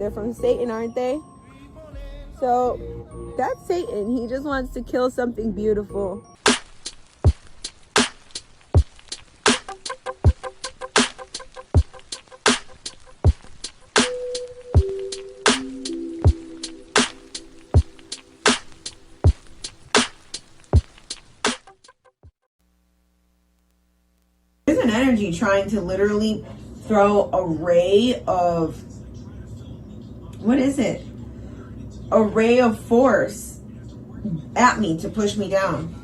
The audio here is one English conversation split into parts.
They're from Satan, aren't they? So that's Satan. He just wants to kill something beautiful. There's an energy trying to literally throw a ray of, what is it? A ray of force at me to push me down.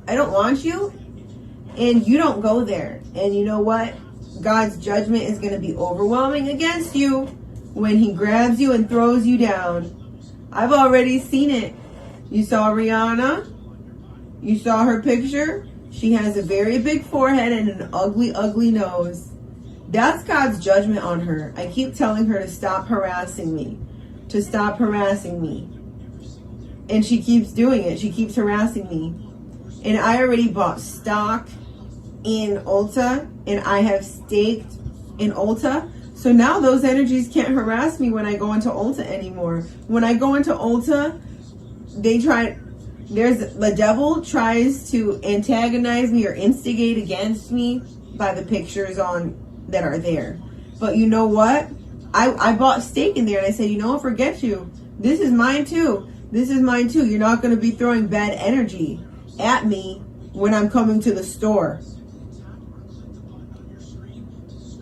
I don't want you, and you don't go there. And you know what? God's judgment is going to be overwhelming against you when he grabs you and throws you down. I've already seen it. You saw Rihanna? You saw her picture? She has a very big forehead and an ugly, ugly nose. That's God's judgment on her. I keep telling her to stop harassing me. To stop harassing me. And she keeps doing it. She keeps harassing me. And I already bought stock in Ulta, and I have staked in Ulta. So now those energies can't harass me when I go into Ulta anymore. When I go into Ulta, the devil tries to antagonize me or instigate against me by the pictures that are there. But you know what? I bought steak in there, and I said, you know what, forget you. This is mine too. This is mine too. You're not going to be throwing bad energy at me when I'm coming to the store.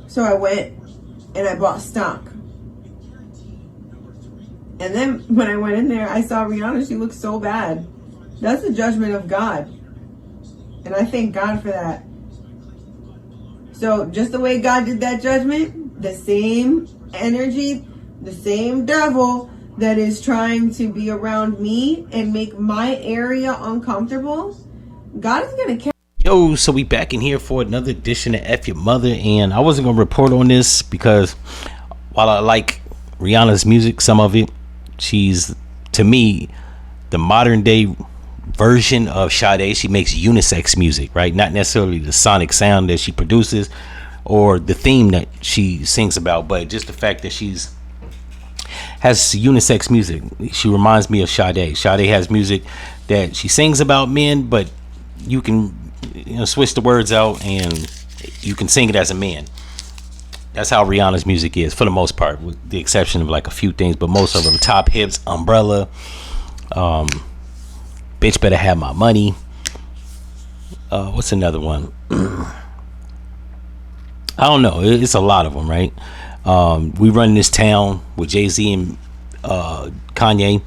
So I went and I bought stock. And then when I went in there, I saw Rihanna. She looked so bad. That's the judgment of God. And I thank God for that. So just the way God did that judgment, the same energy, the same devil that is trying to be around me and make my area uncomfortable, God is going to catch. Yo, so we back in here for another edition of F-ya-Motha, and I wasn't going to report on this because while I like Rihanna's music, some of it, she's, to me, the modern day version of Sade. She makes unisex music, right? Not necessarily the sonic sound that she produces or the theme that she sings about, but just the fact that has unisex music. She reminds me of Sade. Sade has music that she sings about men, but you can switch the words out and you can sing it as a man. That's how Rihanna's music is for the most part, with the exception of like a few things, but most of them: Top Hips, Umbrella, Bitch Better Have My Money. What's another one? I don't know. It's a lot of them, right? We Run This Town with Jay-Z and Kanye.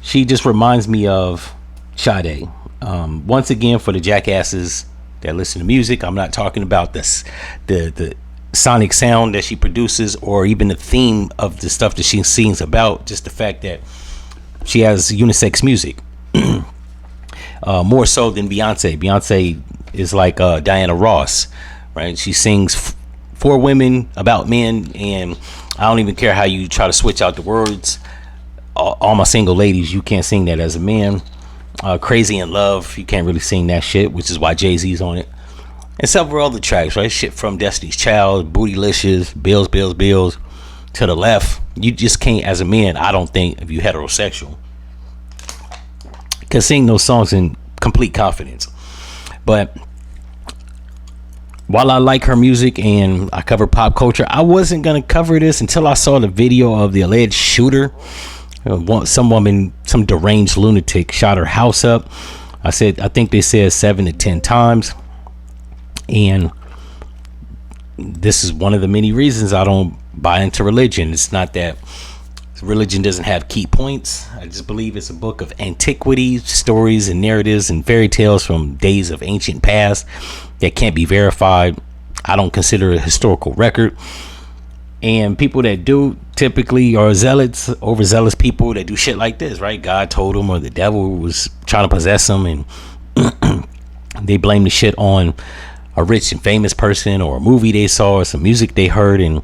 She just reminds me of Sade. Once again, for the jackasses that listen to music, I'm not talking about the sonic sound that she produces or even the theme of the stuff that she sings about. Just the fact that she has unisex music. More so than Beyonce. Beyonce is like Diana Ross, right? She sings for women about men, and I don't even care how you try to switch out the words. All my single ladies, you can't sing that as a man. Crazy in Love, you can't really sing that shit, which is why Jay-Z's on it. And several other tracks, right? Shit from Destiny's Child, Bootylicious, Bills, Bills, Bills, To the Left. You just can't, as a man, I don't think, if you heterosexual, can sing those songs in complete confidence. But while I like her music and I cover pop culture, I wasn't going to cover this until I saw the video of the alleged shooter. Some woman, some deranged lunatic, shot her house up. I think they said 7 to 10 times. And this is one of the many reasons I don't buy into religion. It's not that religion doesn't have key points. I just believe it's a book of antiquities, stories and narratives and fairy tales from days of ancient past that can't be verified. I don't consider it a historical record. And people that do typically are zealots, overzealous people that do shit like this, right? God told them, or the devil was trying to possess them, and they blame the shit on a rich and famous person or a movie they saw or some music they heard, and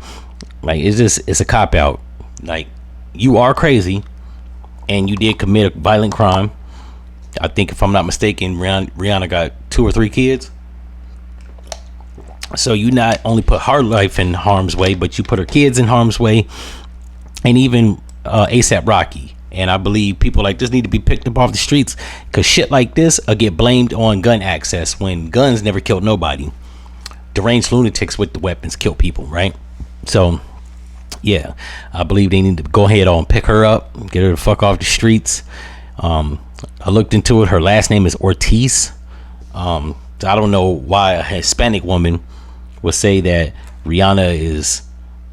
like it's a cop out. Like, you are crazy and you did commit a violent crime. I think, if I'm not mistaken, Rihanna got 2 or 3 kids. So you not only put her life in harm's way, but you put her kids in harm's way, and even ASAP Rocky. And I believe people like this need to be picked up off the streets, because shit like this will get blamed on gun access when guns never killed nobody. Deranged lunatics with the weapons kill people, right? So yeah, I believe they need to go ahead on pick her up, get her the fuck off the streets. I looked into it. Her last name is Ortiz. I don't know why a Hispanic woman would say that Rihanna is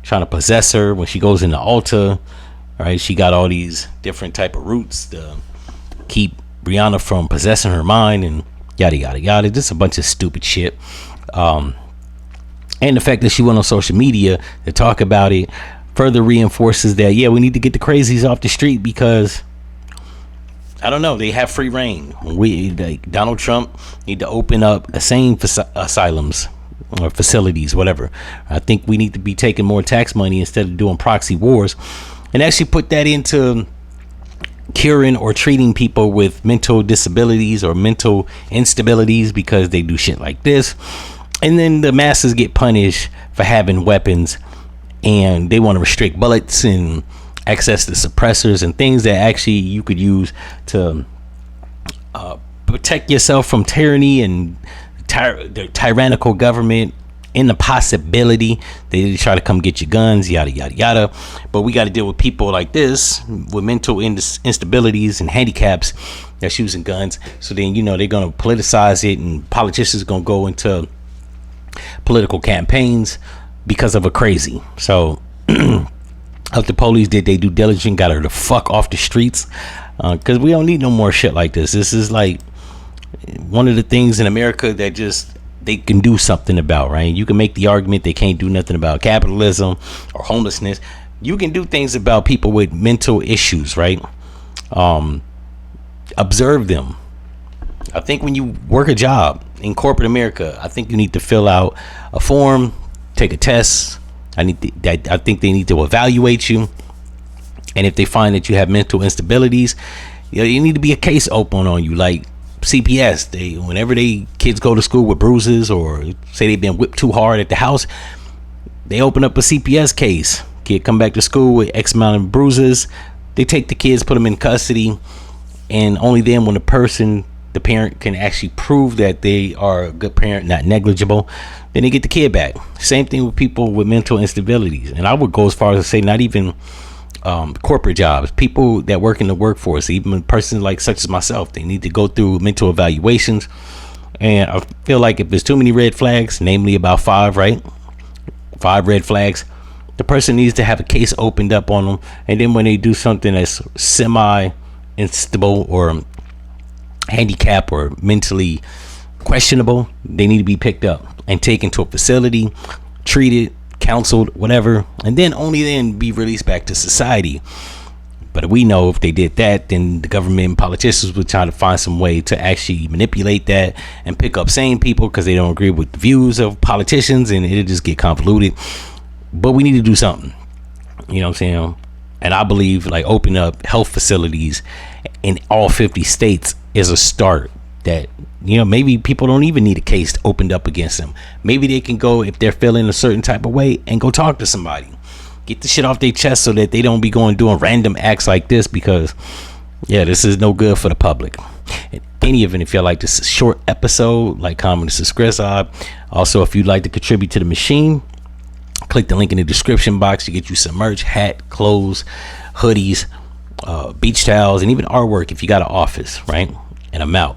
trying to possess her when she goes in the altar. Right, she got all these different type of roots to keep Rihanna from possessing her mind and yada yada yada. Just a bunch of stupid shit. And the fact that she went on social media to talk about it further reinforces that, yeah, we need to get the crazies off the street, because I don't know, they have free reign. We, like, Donald Trump need to open up insane asylums or facilities, whatever. I think we need to be taking more tax money instead of doing proxy wars, and actually put that into curing or treating people with mental disabilities or mental instabilities because they do shit like this. And then the masses get punished for having weapons, and they want to restrict bullets and access to suppressors and things that actually you could use to protect yourself from tyranny and the tyrannical government, in the possibility they try to come get your guns, yada yada yada. But we got to deal with people like this with mental instabilities and handicaps that's using guns. So then, you know, they're going to politicize it, and politicians are going to go into political campaigns because of a crazy. So if the police did their due diligence, got her the fuck off the streets, because we don't need no more shit like this. This is like one of the things in America that just they can do something about, right? You can make the argument they can't do nothing about capitalism or homelessness. You can do things about people with mental issues, right? Observe them. I think when you work a job in corporate America, I think you need to fill out a form, take a test. I think they need to evaluate you, and if they find that you have mental instabilities, you need to be a case open on you, like CPS. They, whenever they kids go to school with bruises or say they've been whipped too hard at the house, they open up a CPS case. Kid come back to school with X amount of bruises, they take the kids, put them in custody, and only then when the parent can actually prove that they are a good parent, not negligible, then they get the kid back. Same thing with people with mental instabilities. And I would go as far as to say not even corporate jobs, people that work in the workforce, even persons like such as myself, they need to go through mental evaluations. And I feel like if there's too many red flags, namely about 5, right? 5 red flags, the person needs to have a case opened up on them. And then when they do something that's semi instable or handicap or mentally questionable, they need to be picked up and taken to a facility, treated, counseled, whatever, and then only then be released back to society. But we know if they did that, then the government and politicians would try to find some way to actually manipulate that and pick up sane people because they don't agree with the views of politicians, and it'll just get convoluted. But we need to do something, you know what I'm saying? And I believe like opening up health facilities in all 50 states is a start. That, you know, maybe people don't even need a case opened up against them. Maybe they can go, if they're feeling a certain type of way, and go talk to somebody, get the shit off their chest, so that they don't be doing random acts like this, because yeah, this is no good for the public. In any event, if y'all like this short episode, like, comment, and subscribe. Also, if you'd like to contribute to the machine, click the link in the description box to get you some merch, hat, clothes, hoodies, beach towels, and even artwork if you got an office, right? And I'm out.